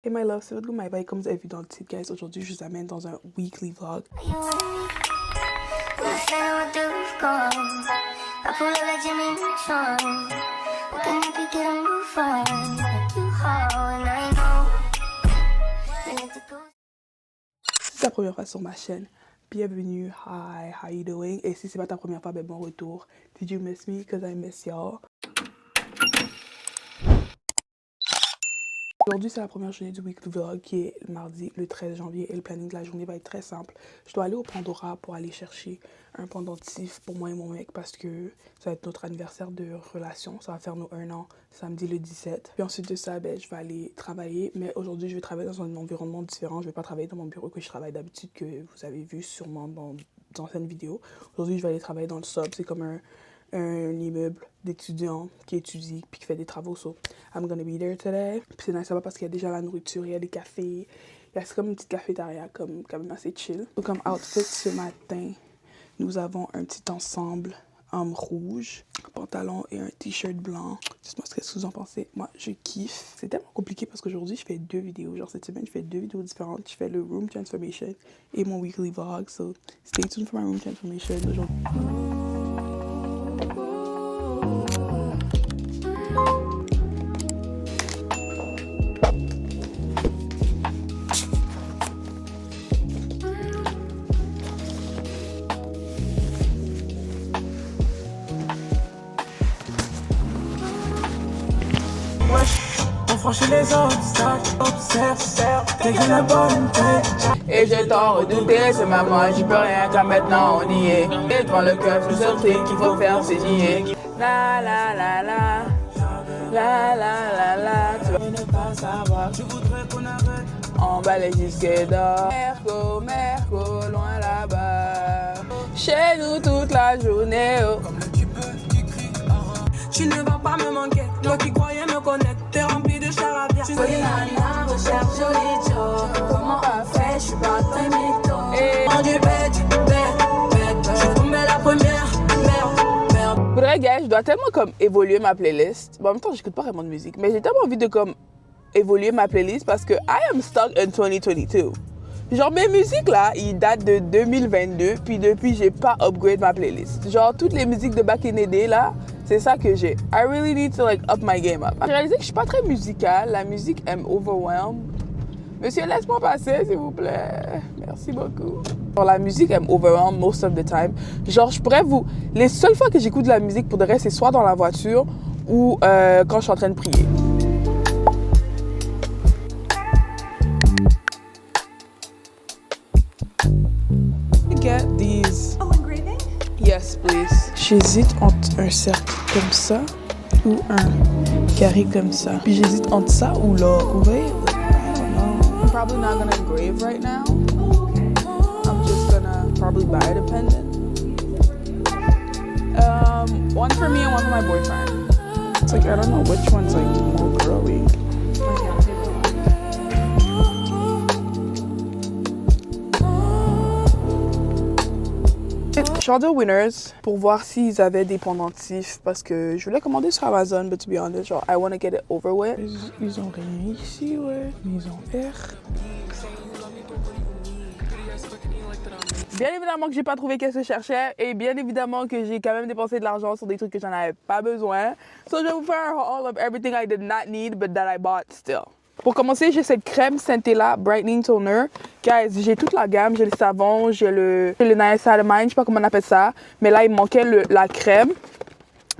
Hey my love, c'est votre my bike comme vous avez vu dans le titre, guys. Aujourd'hui, je vous amène dans un weekly vlog. Si c'est la première fois sur ma chaîne, bienvenue, hi, how you doing? Et si c'est pas ta première fois, ben bon retour. Did you miss me? Cause I miss y'all. Aujourd'hui, c'est la première journée du weekly vlog qui est le mardi, le 13 janvier. Et le planning de la journée va être très simple. Je dois aller au Pandora pour aller chercher un pendentif pour moi et mon mec parce que ça va être notre anniversaire de relation. Ça va faire nos 1 an samedi le 17. Puis ensuite de ça, ben, je vais aller travailler. Mais aujourd'hui, je vais travailler dans un environnement différent. Je vais pas travailler dans mon bureau que je travaille d'habitude, que vous avez vu sûrement dans d'anciennes vidéos. Aujourd'hui, je vais aller travailler dans le sub. C'est comme un immeuble d'étudiants qui étudie puis qui fait des travaux. So, I'm gonna be there today. Puis c'est nice là-bas parce qu'il y a déjà la nourriture, il y a des cafés. C'est comme une petite cafétéria, comme quand même assez chill. Donc, comme outfit ce matin, nous avons un petit ensemble rouge, pantalon et un t-shirt blanc. Dites-moi ce que vous en pensez. Moi, je kiffe. C'est tellement compliqué parce qu'aujourd'hui, je fais 2 vidéos. Genre, cette semaine, je fais 2 vidéos différentes. Je fais le room transformation et mon weekly vlog. So, stay tuned for my room transformation aujourd'hui. On franchit les obstacles, observe, t'es que la bonne tête. Et je t'en redoutais, c'est maman, j'y peux rien car maintenant on y est. Et devant le cœur, je sortais qu'il faut faire c'est nier. La la la la, la la la la, tu vas ne pas savoir. Je voudrais qu'on arrête. Emballé jusqu'à dehors. Merco, Merco, loin là-bas. Chez nous toute la journée. Oh. Comme le type qui crie tu ne vas pas me manquer. Toi qui croyais me connaître, t'es rempli de charabia. Tu soyez la recherche jolie Joe. Comment on fait, je suis pas très mytho. Rendu bête, je suis tombée la première. Merde. Pour vrai, gars, je dois tellement comme évoluer ma playlist. Bon, en même temps, j'écoute pas vraiment de musique, mais j'ai tellement envie de comme évoluer ma playlist parce que I am stuck in 2022. Genre, mes musiques là, ils datent de 2022, puis depuis, j'ai pas upgrade ma playlist. Genre, toutes les musiques de back in the day là, c'est ça que j'ai. I really need to like up my game up. J'ai réalisé que je suis pas très musicale. La musique, elle m'overwhelm. Monsieur, laisse-moi passer, s'il vous plaît. Merci beaucoup. Genre, la musique, elle m'overwhelm most of the time. Genre, je pourrais vous... Les seules fois que j'écoute de la musique, pour de vrai, c'est soit dans la voiture ou quand je suis en train de prier. Get these. Oh, engraving? Yes, please. J'hésite entre un cercle comme ça ou un carré comme ça. Puis j'hésite entre ça ou l'or. Vous voyez? Like, I don't know. I'm probably not gonna engrave right now. I'm just gonna probably buy a pendant. One for me and one for my boyfriend. It's like, I don't know which one's like more girly. Je suis rendue au Winners pour voir s'ils avaient des pendentifs parce que je voulais commander sur Amazon, but to be honest, genre, I want to get it over with. Ils ont rien ici, ouais, mais ils ont R. Bien évidemment que j'ai pas trouvé qu'est-ce que je cherchais et bien évidemment que j'ai quand même dépensé de l'argent sur des trucs que j'en avais pas besoin. So je vais vous faire un haul of everything I did not need but that I bought still. Pour commencer, j'ai cette crème Centella Brightening Toner. Guys, j'ai toute la gamme. J'ai le savon, j'ai le niacinamide, je sais pas comment on appelle ça. Mais là, il manquait la crème.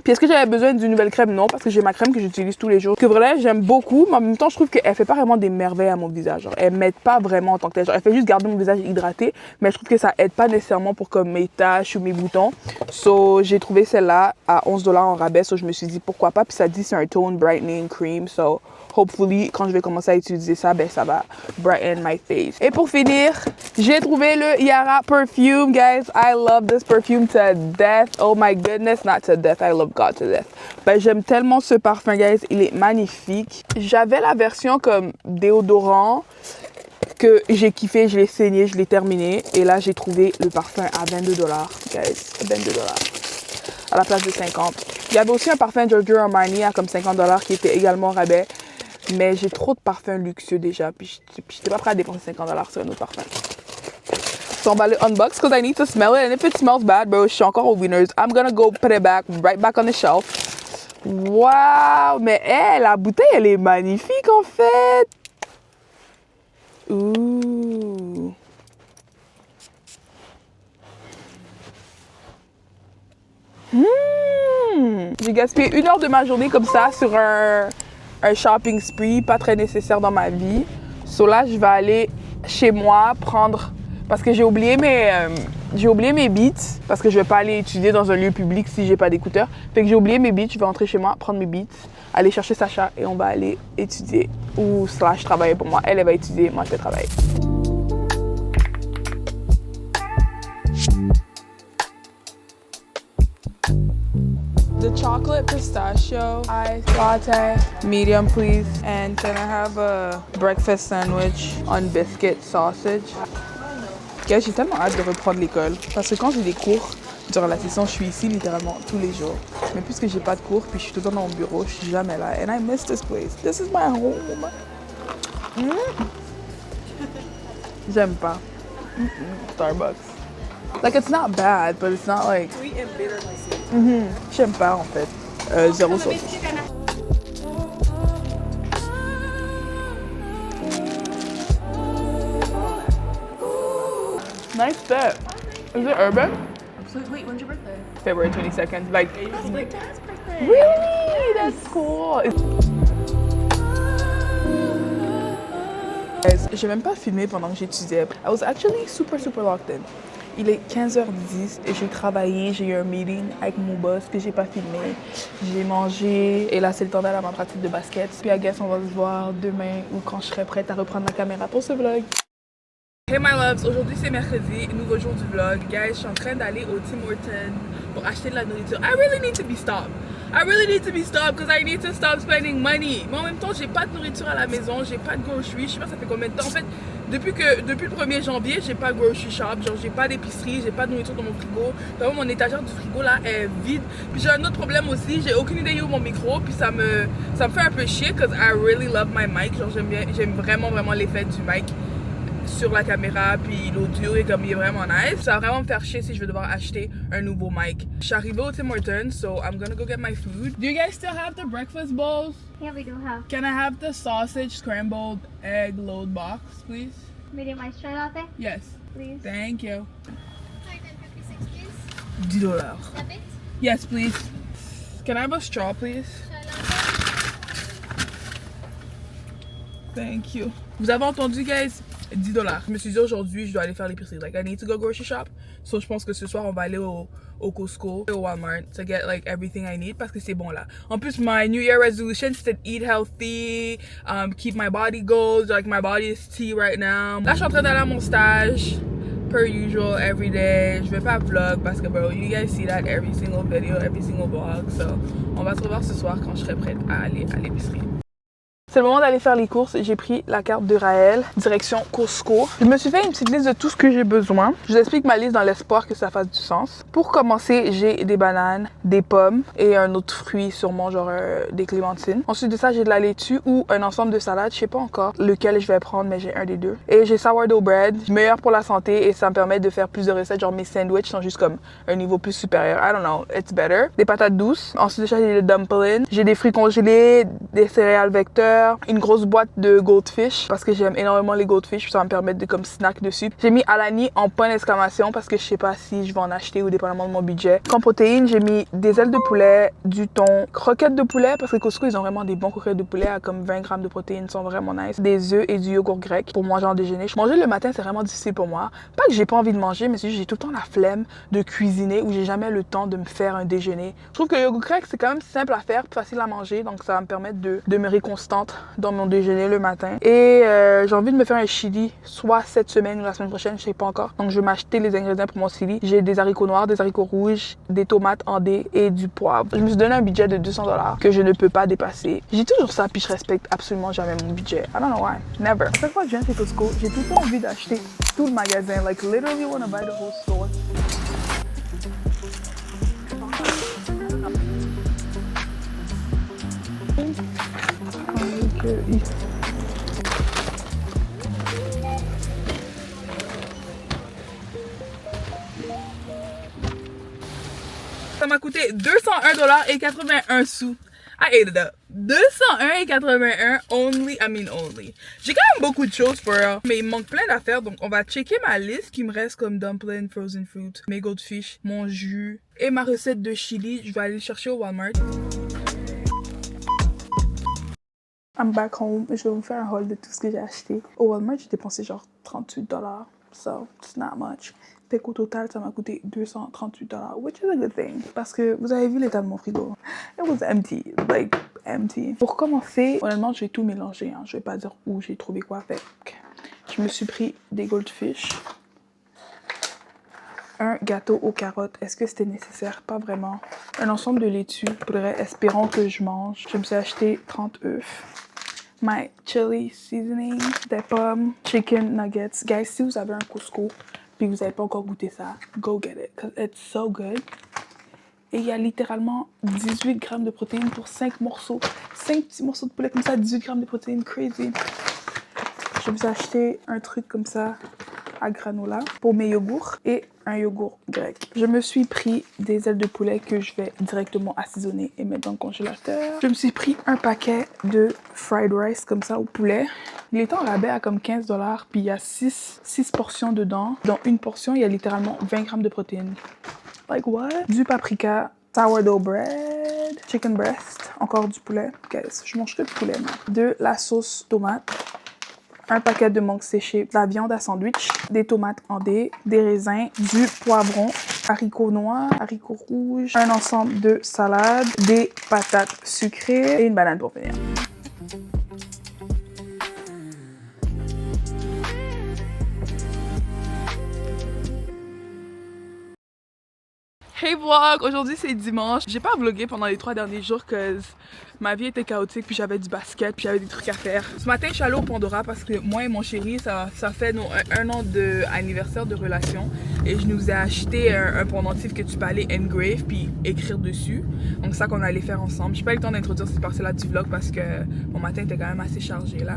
Puis est-ce que j'avais besoin d'une nouvelle crème? Non, parce que j'ai ma crème que j'utilise tous les jours. Que vraiment, j'aime beaucoup, mais en même temps, je trouve qu'elle fait pas vraiment des merveilles à mon visage. Genre, elle m'aide pas vraiment en tant que telle. Genre, elle fait juste garder mon visage hydraté, mais je trouve que ça aide pas nécessairement pour comme mes taches ou mes boutons. So, j'ai trouvé celle-là à 11$ en rabais. So, je me suis dit pourquoi pas. Puis ça dit c'est un tone brightening cream. So, hopefully, quand je vais commencer à utiliser ça, ben ça va brighten my face. Et pour finir, j'ai trouvé le Yara perfume, guys. I love this perfume to death. Oh my goodness, not to death. I love God to death. Ben, j'aime tellement ce parfum, guys. Il est magnifique. J'avais la version comme déodorant que j'ai kiffé, je l'ai saigné, je l'ai terminé. Et là, j'ai trouvé le parfum à 22$, guys. 22$ à la place de 50$. Il y avait aussi un parfum Giorgio Armani à comme 50$ qui était également rabais. Mais j'ai trop de parfums luxueux déjà. Puis j'étais pas prête à dépenser 50 $ sur un autre parfum. So on va le unbox because I need to smell it. And if it smells bad, bro, je suis encore au Winners. I'm gonna go put it back, right back on the shelf. Wow! Mais la bouteille, elle est magnifique en fait. Ouh. J'ai gaspillé 1 heure de ma journée comme ça sur un shopping spree, pas très nécessaire dans ma vie. So là, je vais aller chez moi prendre... Parce que j'ai oublié mes beats, parce que je vais pas aller étudier dans un lieu public si j'ai pas d'écouteurs. Fait que j'ai oublié mes beats, je vais rentrer chez moi, prendre mes beats, aller chercher Sacha et on va aller étudier ou / travailler pour moi. Elle va étudier, moi je vais travailler. The chocolate pistachio ice latte, medium please. And can I have a breakfast sandwich on biscuit sausage? Guys, j'ai tellement hâte de reprendre l'école. Parce que quand j'ai des cours durant la session, je suis ici littéralement tous les jours. Mais puisque j'ai pas de cours, puis je suis tout le temps dans mon bureau, je suis jamais là. And I miss this place. This is my home. J'aime pas. Starbucks. Like, it's not bad, but it's not like... Sweet and bitter like sweet. J'aime pas, en fait. 0 sauce. Nice set. Is it urban? So wait, when's your birthday? February 22nd. Like, It's my dad's birthday. really? That's cool. Guys, j'ai même pas filmé pendant que j'étudiais. I was actually super locked in. Il est 15h10 et j'ai travaillé, j'ai eu un meeting avec mon boss que j'ai pas filmé. J'ai mangé et là c'est le temps d'aller à ma pratique de basket. Puis I guess on va se voir demain ou quand je serai prête à reprendre la caméra pour ce vlog. Hey my loves, aujourd'hui c'est mercredi, nouveau jour du vlog. Guys, je suis en train d'aller au Tim Hortons pour acheter de la nourriture. I really need to be stopped. I really need to be stopped because I need to stop spending money. Mais en même temps, j'ai pas de nourriture à la maison, j'ai pas de grocery. Je sais pas ça fait combien de temps. En fait, depuis le 1er janvier, j'ai pas de grocery shop. Genre, j'ai pas d'épicerie, j'ai pas de nourriture dans mon frigo. Vraiment, mon étagère du frigo là est vide. Puis j'ai un autre problème aussi, j'ai aucune idée où mon micro. Puis ça me fait un peu chier because I really love my mic. Genre, j'aime vraiment l'effet du mic sur la caméra, puis l'audio est comme il est vraiment nice. Ça va vraiment me faire chier si je vais devoir acheter un nouveau mic. Je suis arrivée au Tim Hortons, so I'm gonna go get my food. Do you guys still have the breakfast bowls? Yeah, we do have Can I have the sausage scrambled egg load box, please? medium iced chai latte, Yes. please. Thank you. $9.56, please. $10. Step it. Yes, please. Can I have a straw, please? Chai latte. Thank you. Vous avez entendu, guys? $10. Je me suis dit aujourd'hui, je dois aller faire l'épicerie. Like, I need to go grocery shop. So, je pense que ce soir, on va aller au Costco, au Walmart, to get like everything I need parce que c'est bon là. En plus, my New Year resolution, c'était eat healthy, keep my body goals. Like, my body is tea right now. Là, je suis en train d'aller à mon stage. Per usual, every day. Je vais pas vlog parce que, bro, you guys see that every single video, every single vlog. So, on va se revoir ce soir quand je serai prête à aller à l'épicerie. C'est le moment d'aller faire les courses. J'ai pris la carte de Raël, direction Costco. Je me suis fait une petite liste de tout ce que j'ai besoin. Je vous explique ma liste dans l'espoir que ça fasse du sens. Pour commencer, j'ai des bananes, des pommes et un autre fruit, sûrement genre des clémentines. Ensuite de ça, j'ai de la laitue ou un ensemble de salades. Je sais pas encore lequel je vais prendre, mais j'ai un des deux. Et j'ai sourdough bread, meilleur pour la santé et ça me permet de faire plus de recettes. Genre mes sandwichs sont juste comme un niveau plus supérieur. I don't know, it's better. Des patates douces. Ensuite de ça, j'ai des dumplings. J'ai des fruits congelés, des céréales vecteurs. Une grosse boîte de goldfish parce que j'aime énormément les goldfish, ça va me permettre de comme snack dessus. J'ai mis Alani en point d'exclamation parce que je sais pas si je vais en acheter ou dépendamment de mon budget. Comme protéines, j'ai mis des ailes de poulet, du thon, croquettes de poulet parce que Costco ils ont vraiment des bons croquettes de poulet à comme 20 grammes de protéines, sont vraiment nice. Des œufs et du yogourt grec pour manger en déjeuner. Manger le matin c'est vraiment difficile pour moi. Pas que j'ai pas envie de manger, mais c'est juste j'ai tout le temps la flemme de cuisiner ou j'ai jamais le temps de me faire un déjeuner. Je trouve que le yogourt grec c'est quand même simple à faire, facile à manger, donc ça va me permettre de demeurer constante dans mon déjeuner le matin. Et j'ai envie de me faire un chili, soit cette semaine ou la semaine prochaine, je sais pas encore. Donc je vais m'acheter les ingrédients pour mon chili. J'ai des haricots noirs, des haricots rouges, des tomates en dés et du poivre. Je me suis donné un budget de $200 que je ne peux pas dépasser. J'ai toujours ça, puis je respecte absolument jamais mon budget. I don't know why. Never. À chaque fois que je viens chez Costco, j'ai tout le temps envie d'acheter tout le magasin. Like literally wanna buy the whole store. Ça m'a coûté 201,81 $. I ate it up. 201,81 only. J'ai quand même beaucoup de choses for real. Mais il me manque plein d'affaires. Donc on va checker ma liste qui me reste comme dumpling, frozen fruit, mes goldfish, mon jus et ma recette de chili. Je vais aller le chercher au Walmart. I'm back home. Je vais vous faire un haul de tout ce que j'ai acheté. Au Walmart, j'ai dépensé genre 38 $. So, it's not much. Fait qu'au total, ça m'a coûté 238 $, which is a good thing. Parce que vous avez vu l'état de mon frigo. It was empty. Like, empty. Pour commencer, honnêtement, je vais tout mélanger. Hein. Je vais pas dire où j'ai trouvé quoi. Fait que je me suis pris des goldfish. Un gâteau aux carottes. Est-ce que c'était nécessaire? Pas vraiment. Un ensemble de laitue. Espérons que je mange. Je me suis acheté 30 œufs. My chili seasoning. Des pommes. Chicken nuggets. Guys, si vous avez un Costco puis vous n'avez pas encore goûté ça, go get it, because it's so good. Et il y a littéralement 18 grammes de protéines pour 5 morceaux. 5 petits morceaux de poulet comme ça, 18 grammes de protéines, crazy. Je me suis acheté un truc comme ça à granola pour mes yogourts et un yogourt grec. Je me suis pris des ailes de poulet que je vais directement assaisonner et mettre dans le congélateur. Je me suis pris un paquet de fried rice comme ça au poulet. Il est en rabais à comme 15 $, puis il y a 6 portions dedans. Dans une portion, il y a littéralement 20 grammes de protéines. Like what? Du paprika, sourdough bread, chicken breast, encore du poulet. Guys, je mange que du poulet, moi. De la sauce tomate, un paquet de mangue séchée, de la viande à sandwich, des tomates en dés, des raisins, du poivron, haricots noirs, haricots rouges, un ensemble de salades, des patates sucrées et une banane pour finir. Hey vlog! Aujourd'hui c'est dimanche. J'ai pas vlogué pendant les 3 derniers jours cause ma vie était chaotique puis j'avais du basket puis j'avais des trucs à faire. Ce matin je suis allée au Pandora parce que moi et mon chéri ça fait un an d'anniversaire de relation et je nous ai acheté un pendentif que tu peux aller engrave puis écrire dessus. Donc ça qu'on allait faire ensemble. J'ai pas eu le temps d'introduire cette partie-là du vlog parce que mon matin était quand même assez chargé là.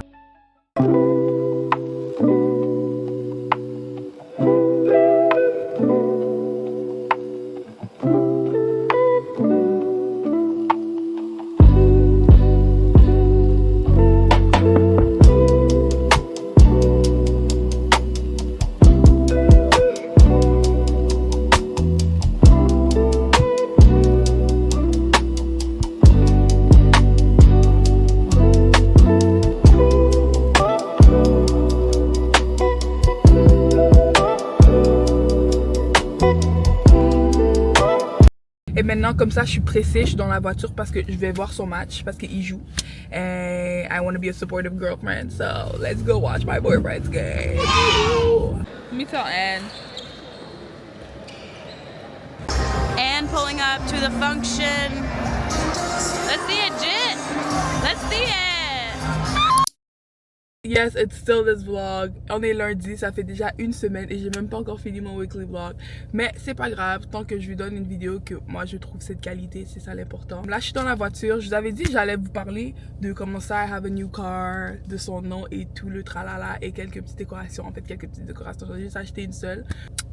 Et maintenant, comme ça, je suis pressée, je suis dans la voiture parce que je vais voir son match, parce qu'il joue. And I want to be a supportive girlfriend, so let's go watch my boyfriend's game. Let me tell Anne. Anne pulling up to the function. Let's see it, Jit. Let's see it. Yes, it's still this vlog. On est lundi, ça fait déjà une semaine et j'ai même pas encore fini mon weekly vlog. Mais c'est pas grave, tant que je lui donne une vidéo que moi je trouve cette qualité, c'est ça l'important. Là, je suis dans la voiture. Je vous avais dit que j'allais vous parler de comment ça, I have a new car, de son nom et tout le tralala et quelques petites décorations. En fait, quelques petites décorations. J'ai juste acheté une seule.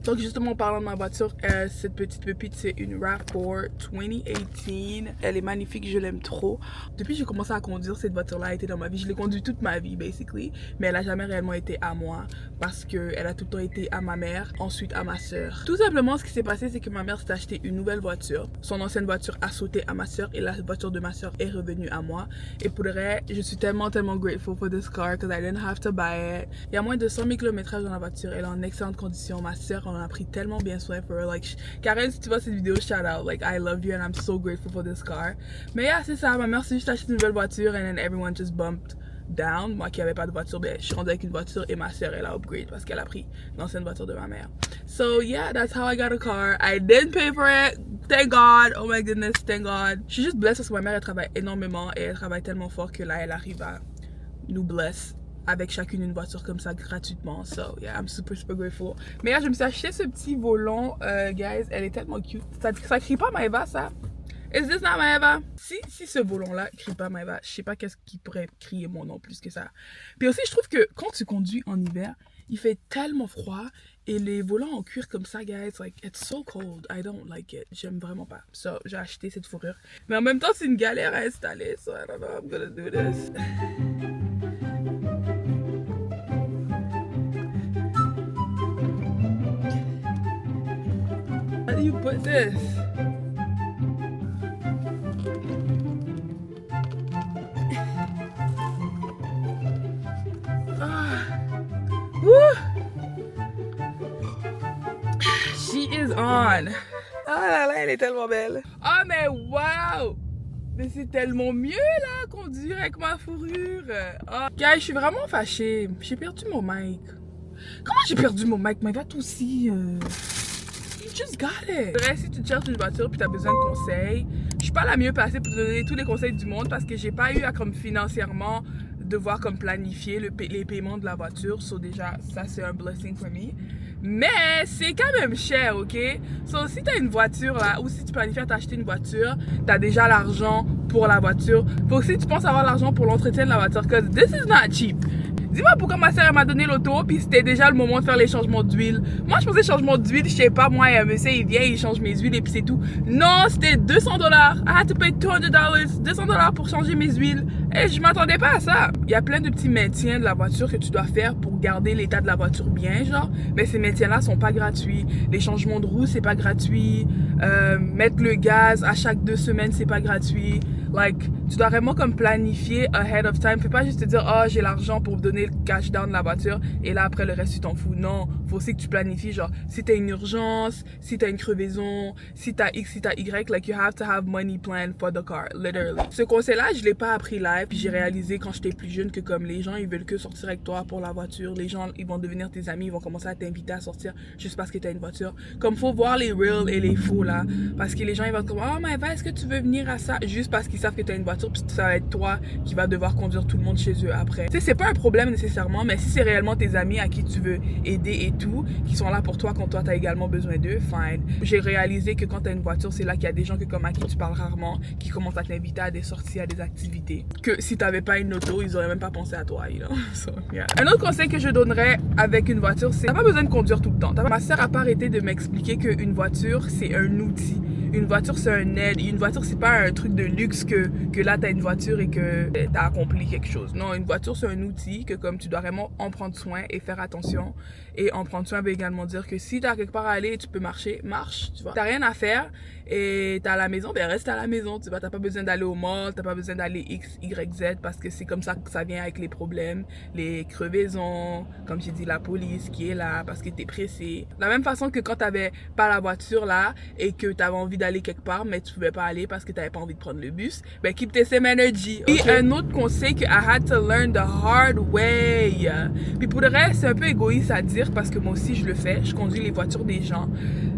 Donc justement en parlant de ma voiture, cette petite pépite c'est une RAV4 2018. Elle est magnifique, je l'aime trop. Depuis que j'ai commencé à conduire, cette voiture là a été dans ma vie. Je l'ai conduite toute ma vie basically, mais elle a jamais réellement été à moi parce que elle a tout le temps été à ma mère, ensuite à ma soeur. Tout simplement ce qui s'est passé c'est que ma mère s'est acheté une nouvelle voiture. Son ancienne voiture a sauté à ma soeur et la voiture de ma soeur est revenue à moi. Et pour le vrai, je suis tellement grateful for this car because I didn't have to buy it. Il y a moins de 100 000 km dans la voiture, elle est en excellente condition. Ma soeur on a pris tellement bien soin for her. Like, Karen, si tu vois cette vidéo, shout out. Like, I love you and I'm so grateful for this car. Mais yeah, c'est ça. Ma mère s'est juste acheté une nouvelle voiture and then everyone just bumped down. Moi qui avait pas de voiture, ben, je suis rendue avec une voiture et ma soeur, elle a upgrade parce qu'elle a pris l'ancienne voiture de ma mère. So yeah, that's how I got a car. I didn't pay for it. Thank God. Oh my goodness, thank God. Je suis juste blessée parce que ma mère, elle travaille énormément et elle travaille tellement fort que là, elle arrive à nous bless avec chacune une voiture comme ça gratuitement. So yeah, I'm super grateful. Mais là, je me suis acheté ce petit volant, guys. Elle est tellement cute. Ça crie pas Maëva, ça? Is this not Maeva? Si ce volant-là crie pas Maeva, je sais pas qu'est-ce qui pourrait crier mon nom plus que ça. Puis aussi, je trouve que quand tu conduis en hiver, il fait tellement froid et les volants en cuir comme ça, guys, like, it's so cold. I don't like it. J'aime vraiment pas. So, j'ai acheté cette fourrure. Mais en même temps, c'est une galère à installer, so I don't know, I'm gonna do this. How do you put this? Woo! She is on. Oh là là, elle est tellement belle. Oh mais wow! Mais c'est tellement mieux là, conduire avec ma fourrure. Oh. Guys, je suis vraiment fâchée. J'ai perdu mon mic. Comment j'ai perdu mon mic? Mais va aussi. You just got it. Si tu cherches une voiture puis tu as besoin de conseils, je suis pas la mieux placée pour te donner tous les conseils du monde parce que j'ai pas eu à comme financièrement devoir comme planifier les paiements de la voiture. So déjà, ça c'est un blessing for me. Mais c'est quand même cher, ok? So si t'as une voiture là, ou si tu planifies à t'acheter une voiture, t'as déjà l'argent pour la voiture. Faut aussi que tu penses avoir l'argent pour l'entretien de la voiture, cause this is not cheap. Dis-moi pourquoi ma soeur m'a donné l'auto puis c'était déjà le moment de faire les changements d'huile. Moi je pensais changement d'huile, je sais pas, moi un monsieur il vient, il change mes huiles et puis c'est tout. Non, c'était $200. I had to pay $200. $200 pour changer mes huiles. Et je m'attendais pas à ça. Il y a plein de petits maintiens de la voiture que tu dois faire pour garder l'état de la voiture bien, genre. Mais ces maintiens-là sont pas gratuits. Les changements de roue, c'est pas gratuit. Mettre le gaz à chaque 2 semaines, c'est pas gratuit. Like, tu dois vraiment comme planifier ahead of time. Fais pas juste te dire, oh, j'ai l'argent pour donner le cash down de la voiture et là après le reste tu t'en fous. Non, faut aussi que tu planifies, genre, si t'as une urgence, si t'as une crevaison, si t'as X, si t'as Y, like you have to have money plan for the car, literally. Ce conseil-là, je l'ai pas appris live, puis j'ai réalisé quand j'étais plus jeune que comme les gens, ils veulent que sortir avec toi pour la voiture. Les gens, ils vont devenir tes amis, ils vont commencer à t'inviter à sortir juste parce que t'as une voiture. Comme faut voir les real et les faux là, parce que les gens ils vont te dire, oh mais est-ce que tu veux venir à ça, juste parce qu'ils savent que t'as une voiture, puis ça va être toi qui va devoir conduire tout le monde chez eux après. Tu sais, c'est pas un problème nécessairement, mais si c'est réellement tes amis à qui tu veux aider et tout, qui sont là pour toi quand toi t'as également besoin d'eux, fine. J'ai réalisé que quand t'as une voiture, c'est là qu'il y a des gens que comme à qui tu parles rarement, qui commencent à t'inviter à des sorties, à des activités, que si t'avais pas une auto, ils auraient même pas pensé à toi, you know? So, yeah. Un autre conseil que je donnerais avec une voiture, c'est t'as pas besoin de conduire tout le temps. Ma soeur a pas arrêté de m'expliquer qu'une voiture, c'est un outil. Une voiture, c'est un aide. Une voiture, c'est pas un truc de luxe que là, t'as une voiture et que t'as accompli quelque chose. Non, une voiture, c'est un outil que comme tu dois vraiment en prendre soin et faire attention. Et en prendre soin veut également dire que si t'as quelque part à aller et tu peux marcher, marche, tu vois. T'as rien à faire et t'es à la maison, ben reste à la maison, tu vois. T'as pas besoin d'aller au mall, t'as pas besoin d'aller X, Y, Z parce que c'est comme ça que ça vient avec les problèmes, les crevaisons, comme j'ai dit, la police qui est là parce que t'es pressé. De la même façon que quand t'avais pas la voiture là et que t'avais envie d'aller quelque part mais tu pouvais pas aller parce que t'avais pas envie de prendre le bus, ben keep the same energy. Okay. Et un autre conseil que I had to learn the hard way. Puis pour le reste, c'est un peu égoïste à dire parce que moi aussi je le fais, je conduis les voitures des gens.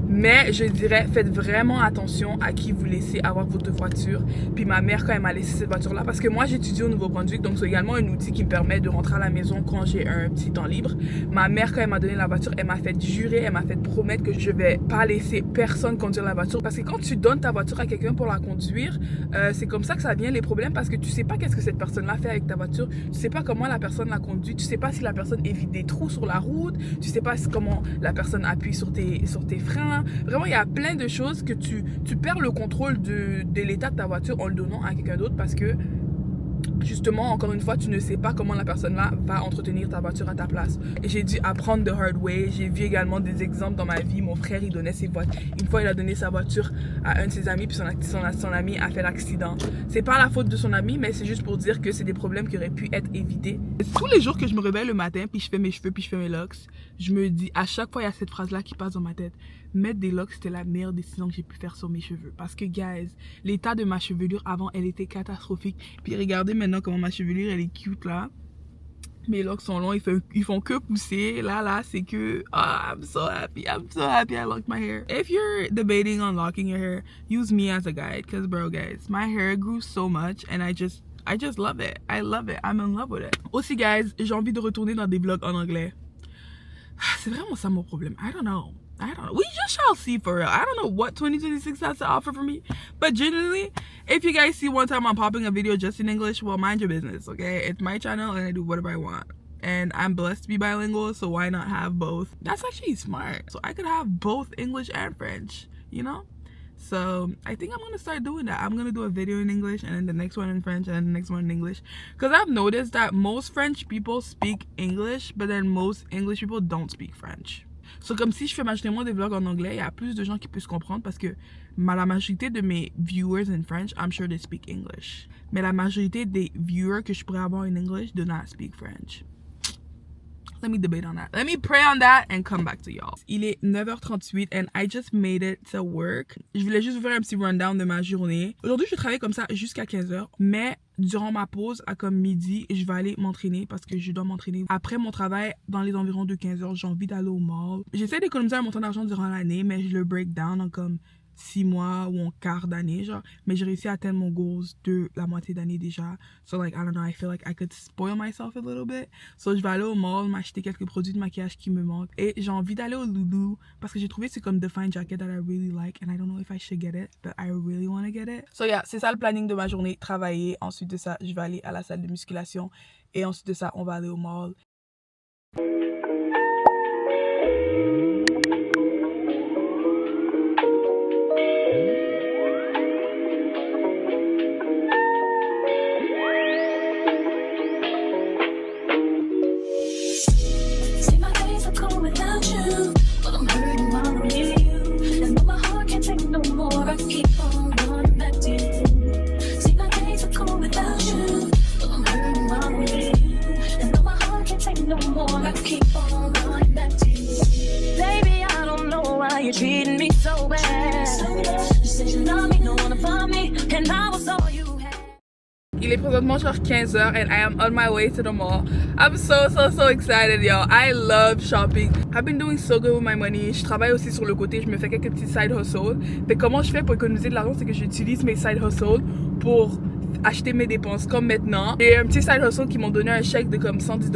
Mais je dirais, faites vraiment attention à qui vous laissez avoir votre voiture. Puis ma mère, quand elle m'a laissé cette voiture-là, parce que moi j'étudie au Nouveau-Brunswick, donc c'est également un outil qui me permet de rentrer à la maison quand j'ai un petit temps libre. Ma mère, quand elle m'a donné la voiture, elle m'a fait jurer, elle m'a fait promettre que je vais pas laisser personne conduire la voiture. Parce que quand tu donnes ta voiture à quelqu'un pour la conduire, c'est comme ça que ça vient les problèmes, parce que tu sais pas qu'est-ce que cette personne-là fait avec ta voiture, tu sais pas comment la personne la conduit, tu sais pas si la personne évite des trous sur la route, tu sais pas comment la personne appuie sur tes freins. Vraiment, il y a plein de choses que tu perds le contrôle de l'état de ta voiture en le donnant à quelqu'un d'autre parce que justement, encore une fois, tu ne sais pas comment la personne là va entretenir ta voiture à ta place. Et j'ai dû apprendre the hard way. J'ai vu également des exemples dans ma vie. Mon frère, il donnait ses voitures. Une fois, il a donné sa voiture à un de ses amis, puis son ami a fait l'accident. C'est pas la faute de son ami, mais c'est juste pour dire que c'est des problèmes qui auraient pu être évités. Tous les jours que je me réveille le matin, puis je fais mes cheveux, puis je fais mes locks, je me dis, à chaque fois, il y a cette phrase-là qui passe dans ma tête. Mettre des locks, c'était la meilleure décision que j'ai pu faire sur mes cheveux. Parce que, guys, l'état de ma chevelure avant, elle était catastrophique. Puis regardez maintenant comment ma chevelure, elle est cute, là. Mes locks sont longs, ils font que pousser. Là, c'est que... I'm so happy I locked my hair. If you're debating on locking your hair, use me as a guide. Because, bro, guys, my hair grew so much and I just love it. I love it. I'm in love with it. Aussi, guys, j'ai envie de retourner dans des vlogs en anglais. C'est vraiment ça mon problème. I don't know. I don't know. We just shall see for real. I don't know what 2026 has to offer for me. But genuinely, if you guys see one time I'm popping a video just in English, well, mind your business, okay? It's my channel and I do whatever I want. And I'm blessed to be bilingual, so why not have both? That's actually smart. So I could have both English and French, you know? So I think I'm gonna start doing that. I'm gonna do a video in English and then the next one in French and then the next one in English. Because I've noticed that most French people speak English, but then most English people don't speak French. So comme si je fais majoritairement des vlogs en anglais, il y a plus de gens qui puissent comprendre parce que la majorité de mes viewers in French, I'm sure they speak English. Mais la majorité des viewers que je pourrais avoir in English do not speak French. Let me debate on that. Let me pray on that and come back to y'all. Il est 9h38 and I just made it to work. Je voulais juste vous faire un petit rundown de ma journée. Aujourd'hui, je travaille comme ça jusqu'à 15h, mais durant ma pause, à comme midi, je vais aller m'entraîner parce que je dois m'entraîner. Après mon travail, dans les environs de 15h, j'ai envie d'aller au mall. J'essaie d'économiser un montant d'argent durant l'année, mais je le break down en comme 6 mois ou en quart d'année, genre. Mais j'ai réussi à atteindre mon goals de la moitié d'année déjà. So, like, I don't know, I feel like I could spoil myself a little bit. So, je vais aller au mall, m'acheter quelques produits de maquillage qui me manquent. Et j'ai envie d'aller au Loulou parce que j'ai trouvé c'est comme the fine jacket that I really like. And I don't know if I should get it, but I really want to get it. So, yeah, c'est ça le planning de ma journée. Travailler. Ensuite de ça, je vais aller à la salle de musculation. Et ensuite de ça, on va aller au mall. Il est présentement genre 15h and I am on my way to the mall. I'm so excited, y'all. I love shopping. I've been doing so good with my money. Je travaille aussi sur le côté, je me fais quelques petits side hustles. Mais comment je fais pour économiser de l'argent, c'est que j'utilise mes side hustles pour acheter mes dépenses. Comme maintenant, j'ai un petit side hustle qui m'ont donné un chèque de comme $110.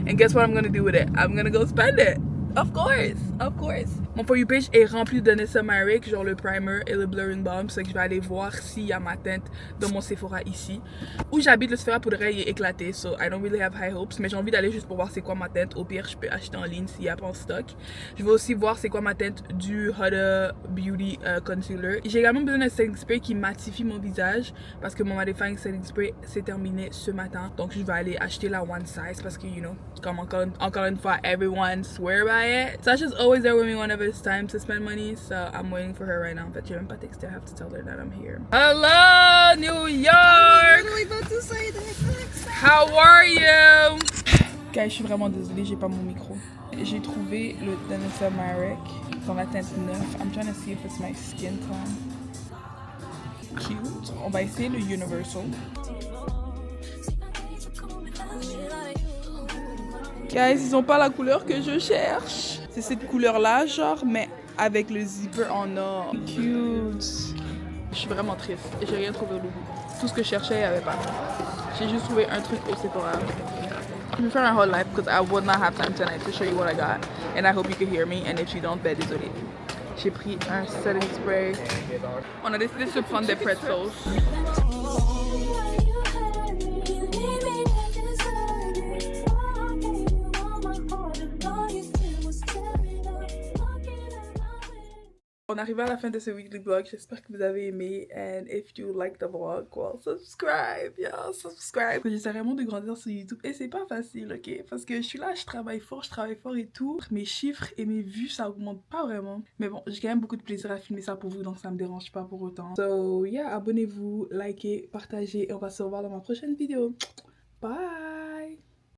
And guess what I'm gonna do with it? I'm gonna go spend it. Of course. Mon For You page est rempli de Nessa Myrick, genre le primer et le blurring balm. C'est que je vais aller voir s'il y a ma teinte dans mon Sephora ici. Où j'habite, le Sephora pour de vrai il est éclaté. So I don't really have high hopes. Mais j'ai envie d'aller juste pour voir c'est quoi ma teinte. Au pire, je peux acheter en ligne s'il n'y a pas en stock. Je vais aussi voir c'est quoi ma teinte du Huda Beauty Concealer. J'ai également besoin d'un setting spray qui matifie mon visage. Parce que mon mattifying setting spray s'est terminé ce matin. Donc je vais aller acheter la one size. Parce que, you know, comme encore une fois, everyone swear by it. Sasha's always there with me whenever it's time to spend money, so I'm waiting for her right now. But j'ai même pas texté, I have to tell her that I'm here. Hello, New York! I'm literally about to say that. How are you? Guys, je suis vraiment désolée, j'ai pas mon micro. J'ai trouvé le Nessa Myrick dans la teinte 9. I'm trying to see if it's my skin tone. Cute. On va essayer le Universal. Guys, ils ont pas la couleur que je cherche. C'est cette couleur-là, genre, mais avec le zipper en or. Cute. Je suis vraiment triste. J'ai rien trouvé au Loulou. Tout ce que je cherchais, il n'y avait pas. J'ai juste trouvé un truc au Sephora. Je vais faire un whole life because I would not have time tonight to show you what I got. And I hope you can hear me. And if you don't, ben désolé. J'ai pris un setting spray. On a décidé de se prendre des pretzels. On arrive à la fin de ce weekly vlog. J'espère que vous avez aimé. And if you like the vlog, well, subscribe, y'all. Subscribe. J'essaie vraiment de grandir sur YouTube. Et c'est pas facile, ok? Parce que je suis là, je travaille fort et tout. Mes chiffres et mes vues, ça augmente pas vraiment. Mais bon, j'ai quand même beaucoup de plaisir à filmer ça pour vous, donc ça me dérange pas pour autant. So, yeah, abonnez-vous, likez, partagez. Et on va se revoir dans ma prochaine vidéo. Bye!